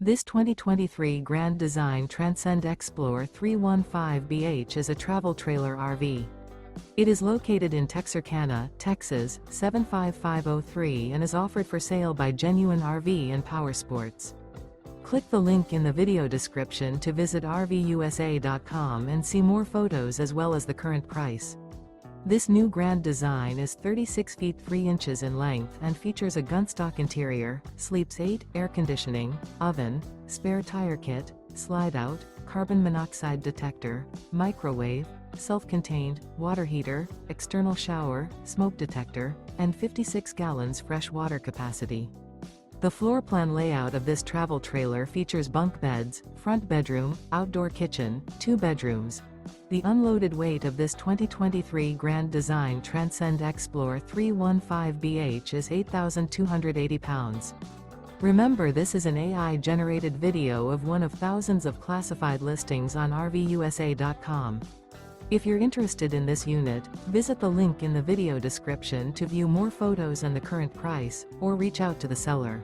This 2023 Grand Design Transcend Xplor 315BH is a travel trailer RV. It is located in Texarkana, Texas, 75503 and is offered for sale by Genuine RV and Powersports. Click the link in the video description to visit RVUSA.com and see more photos as well as the current price. This new Grand Design is 36 feet 3 inches in length and features a Gunstock interior, sleeps 8, air conditioning, oven, spare tire kit, slide-out, carbon monoxide detector, microwave, self-contained, water heater, external shower, smoke detector, and 56 gallons fresh water capacity. The floor plan layout of this travel trailer features bunk beds, front bedroom, outdoor kitchen, 2 bedrooms. The unloaded weight of this 2023 Grand Design Transcend Xplor 315BH is 8,280 pounds. Remember, this is an AI-generated video of one of thousands of classified listings on RVUSA.com. If you're interested in this unit, visit the link in the video description to view more photos and the current price, or reach out to the seller.